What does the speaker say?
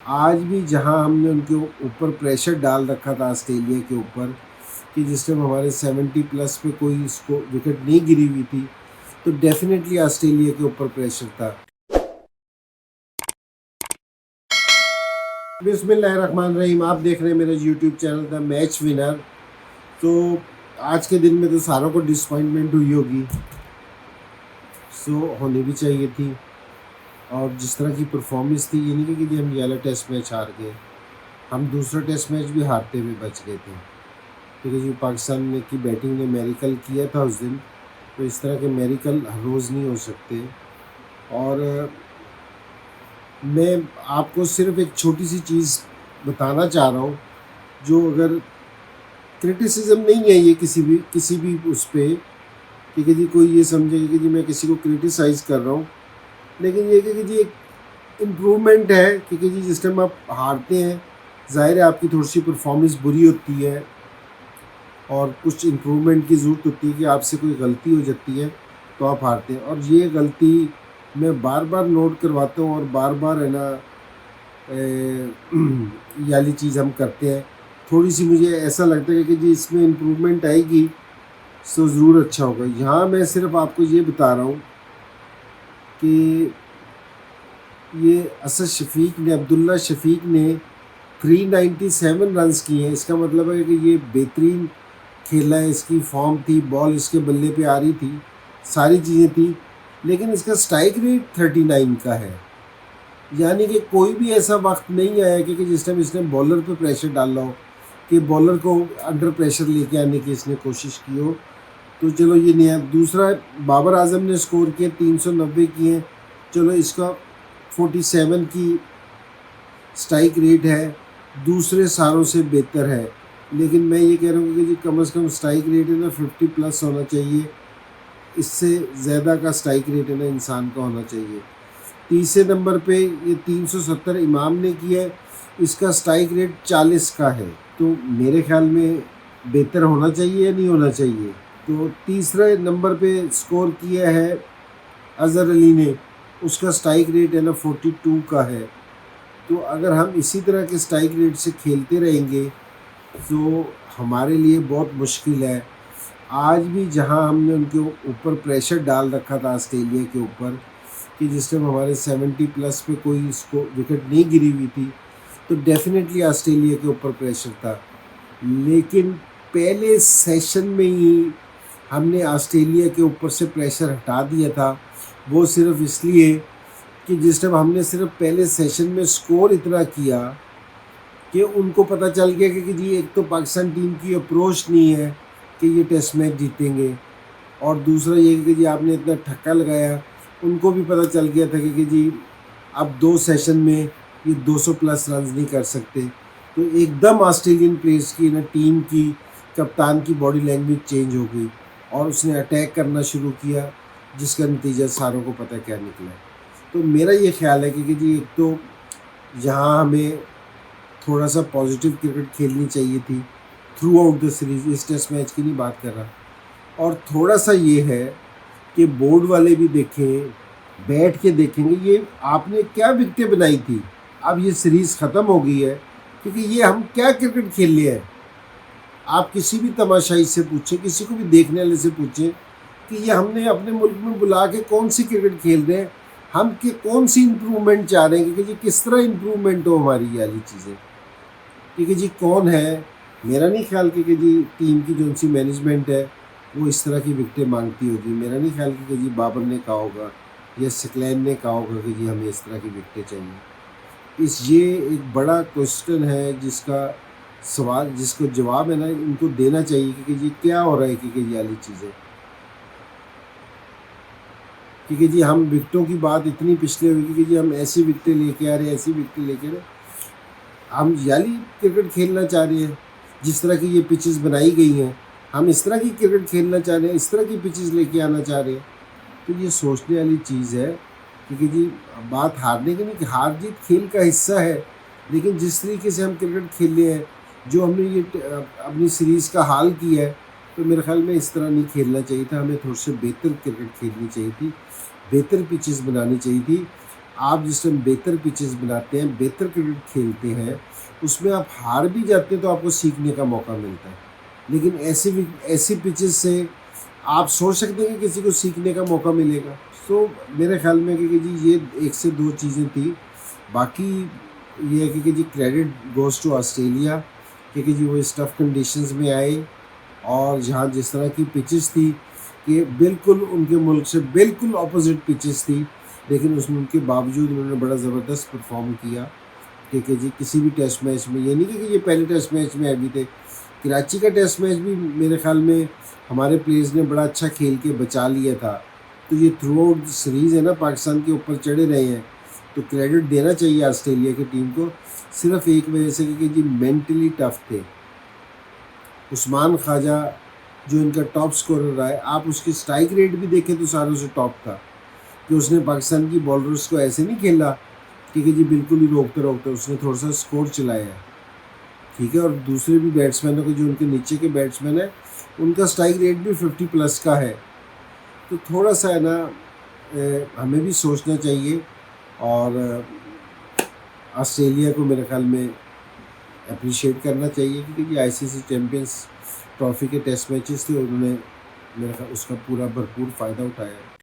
आज भी जहां हमने उनके ऊपर प्रेशर डाल रखा था ऑस्ट्रेलिया के ऊपर कि जिस टाइम हमारे 70 प्लस पे कोई इसको विकेट नहीं गिरी हुई थी, तो डेफिनेटली ऑस्ट्रेलिया के ऊपर प्रेशर था। बिस्मिल्लाहिर्रहमानिर्रहीम, आप देख रहे हैं मेरा YouTube channel the match winner. तो आज के दिन में तो सारों को डिसअपॉइंटमेंट हुई होगी, सो होनी भी चाहिए थी। और जिस तरह की परफॉर्मेंस थी, ये नहीं कि हम पहला टेस्ट मैच हार गए, हम दूसरा टेस्ट मैच भी हारते हुए बच गए थे, क्योंकि जो पाकिस्तान ने की बैटिंग ने मेरिकल किया था उस दिन, तो इस तरह के मेरिकल हर रोज़ नहीं हो सकते। और मैं आपको सिर्फ एक छोटी सी चीज़ बताना चाह रहा हूँ, जो अगर क्रिटिसिज्म नहीं है ये किसी भी उस पर, ठीक है जी, कोई ये समझेगा कि जी मैं किसी को क्रिटिसाइज़ कर रहा हूँ, लेकिन ये कि जी एक इम्प्रूवमेंट है, क्योंकि जी जिस टाइम आप हारते हैं, ज़ाहिर है आपकी थोड़ी सी परफॉर्मेंस बुरी होती है और कुछ इम्प्रूवमेंट की ज़रूरत होती है कि आपसे कोई गलती हो जाती है तो आप हारते हैं। और ये गलती मैं बार बार नोट करवाता हूँ और बार बार है ना ये वाली चीज़ हम करते हैं। थोड़ी सी मुझे ऐसा लगता है कि जी इसमें इम्प्रूवमेंट आएगी तो ज़रूर अच्छा होगा। यहाँ मैं सिर्फ आपको ये बता रहा हूँ कि ये असद शफीक ने, अब्दुल्ला शफीक ने 397 रन्स किए हैं। इसका मतलब है कि ये बेहतरीन खेला है, इसकी फॉर्म थी, बॉल इसके बल्ले पे आ रही थी, सारी चीज़ें थी, लेकिन इसका स्ट्राइक रेट 39 का है। यानी कि कोई भी ऐसा वक्त नहीं आया कि जिस टाइम इसने बॉलर पे प्रेशर डाला हो, कि बॉलर को अंडर प्रेशर लेके आने की इसने कोशिश की हो। तो चलो ये नहीं है। दूसरा, बाबर आजम ने स्कोर किए 390 किए, चलो इसका 47 की स्ट्राइक रेट है, दूसरे सारों से बेहतर है। लेकिन मैं ये कह रहा हूँ कि जी कम से कम स्ट्राइक रेट है ना 50 प्लस होना चाहिए, इससे ज़्यादा का स्ट्राइक रेट है ना इंसान का होना चाहिए। तीसरे नंबर पे ये 370 इमाम ने किया है, इसका स्ट्राइक रेट 40 का है, तो मेरे ख्याल में बेहतर होना चाहिए या नहीं होना चाहिए। तो तीसरे नंबर पे स्कोर किया है अज़हर अली ने, उसका स्ट्राइक रेट है ना 42 का है। तो अगर हम इसी तरह के स्ट्राइक रेट से खेलते रहेंगे तो हमारे लिए बहुत मुश्किल है। आज भी जहां हमने उनके ऊपर प्रेशर डाल रखा था ऑस्ट्रेलिया के ऊपर कि जिस टाइम हमारे 70 प्लस पे कोई इसको विकेट नहीं गिरी हुई थी, तो डेफिनेटली ऑस्ट्रेलिया के ऊपर प्रेशर था। लेकिन पहले सेशन में ही हमने ऑस्ट्रेलिया के ऊपर से प्रेशर हटा दिया था, वो सिर्फ इसलिए कि जिस टाइम हमने सिर्फ पहले सेशन में स्कोर इतना किया कि उनको पता चल गया कि जी एक तो पाकिस्तान टीम की अप्रोच नहीं है कि ये टेस्ट मैच जीतेंगे, और दूसरा ये कि जी आपने इतना ठक्का लगाया, उनको भी पता चल गया था कि जी अब 2 सेशन में ये 200 प्लस रन नहीं कर सकते। तो एकदम ऑस्ट्रेलियन प्लेयर्स की ना, टीम की, कप्तान की बॉडी लैंग्वेज चेंज हो गई और उसने अटैक करना शुरू किया, जिसका नतीजा सारों को पता क्या निकला। तो मेरा ये ख्याल है कि जी एक तो यहाँ हमें थोड़ा सा पॉजिटिव क्रिकेट खेलनी चाहिए थी थ्रू आउट द सीरीज़, इस टेस्ट मैच की नहीं बात कर रहा। और थोड़ा सा ये है कि बोर्ड वाले भी देखें, बैठ के देखेंगे ये आपने क्या विकेटें बनाई थी। अब ये सीरीज़ ख़त्म हो गई है, क्योंकि ये हम क्या क्रिकेट खेल रहे हैं। आप किसी भी तमाशाई से पूछें, किसी को भी देखने वाले से पूछें कि ये हमने अपने मुल्क में बुला के कौन सी क्रिकेट खेल रहे हैं, हम कि कौन सी इम्प्रूवमेंट चाह रहे हैं, क्योंकि किस तरह इम्प्रूवमेंट हो हमारी ये वाली चीज़ें। क्योंकि जी कौन है, मेरा नहीं ख्याल कि जी टीम की जो सी मैनेजमेंट है वो इस तरह की विकेटें मांगती होगी। मेरा नहीं ख्याल कि जी बाबर ने कहा होगा या स्कलैन ने कहा होगा कि जी हमें इस तरह की विकेटें चाहिए। ये एक बड़ा क्वेश्चन है जिसका सवाल, जिसको जवाब है ना इनको देना चाहिए कि जी क्या हो रहा है, कि ये वाली चीज़ें। क्योंकि जी हम विकेटों की बात इतनी पिछले हुई कि जी हम ऐसी विकेटें लेके आ रहे हैं, ऐसी विकेटें लेके आ रहे हैं, हम याली क्रिकेट खेलना चाह रहे हैं। जिस तरह की ये पिचेस बनाई गई हैं, हम इस तरह की क्रिकेट खेलना चाह रहे हैं, इस तरह की पिचेस लेके आना चाह रहे हैं। तो ये सोचने वाली चीज़ है, क्योंकि जी बात हारने की नहीं, कि हार जीत खेल का हिस्सा है, लेकिन जिस तरीके से हम क्रिकेट खेल रहे हैं, जो हमने ये अपनी सीरीज़ का हाल किया है, तो मेरे ख्याल में इस तरह नहीं खेलना चाहिए था। हमें थोड़ी सी बेहतर क्रिकेट खेलनी चाहिए थी, बेहतर पिचेस बनानी चाहिए थी। आप जिस टाइम बेहतर पिचेस बनाते हैं, बेहतर क्रिकेट खेलते हैं, उसमें आप हार भी जाते हैं तो आपको सीखने का मौका मिलता है। लेकिन ऐसी पिचेस से आप सोच सकते हैं कि किसी को सीखने का मौका मिलेगा। सो मेरे ख्याल में कि जी ये 1 से 2 चीज़ें थी। बाकी ये है कि जी क्रेडिट गोज़ टू ऑस्ट्रेलिया, क्योंकि जी वो इस टफ कंडीशंस में आए और जहाँ जिस तरह की पिचेस थी कि बिल्कुल उनके मुल्क से बिल्कुल अपोजिट पिचेस थी, लेकिन उसमें उनके बावजूद उन्होंने बड़ा ज़बरदस्त परफॉर्म किया। ठीक है जी, किसी भी टेस्ट मैच में, ये नहीं कि ये पहले टेस्ट मैच में अभी थे, कराची का टेस्ट मैच भी मेरे ख्याल में हमारे प्लेयर्स ने बड़ा अच्छा खेल के बचा लिया था। तो ये थ्रू आउट सीरीज़ है ना, पाकिस्तान के ऊपर चढ़े रहे हैं, तो क्रेडिट देना चाहिए ऑस्ट्रेलिया की टीम को, सिर्फ एक वजह से कि जी मेंटली टफ थे। उस्मान ख्वाजा जो इनका टॉप स्कोरर रहा है, आप उसकी स्ट्राइक रेट भी देखें तो सारों से टॉप था, कि उसने पाकिस्तान की बॉलर्स को ऐसे नहीं खेला कि जी बिल्कुल ही रोकते रोकते, उसने थोड़ा सा स्कोर चलाया है। ठीक है, और दूसरे भी बैट्समैनों के जो उनके नीचे के बैट्समैन हैं, उनका स्ट्राइक रेट भी 50+ का है। तो थोड़ा सा है ना, हमें भी सोचना चाहिए। और ऑस्ट्रेलिया को मेरे ख्याल में अप्रिशिएट करना चाहिए, क्योंकि ये आईसीसी चैम्पियंस ट्रॉफी के टेस्ट मैचेस थे, उन्होंने मेरे ख्याल उसका पूरा भरपूर फ़ायदा उठाया है।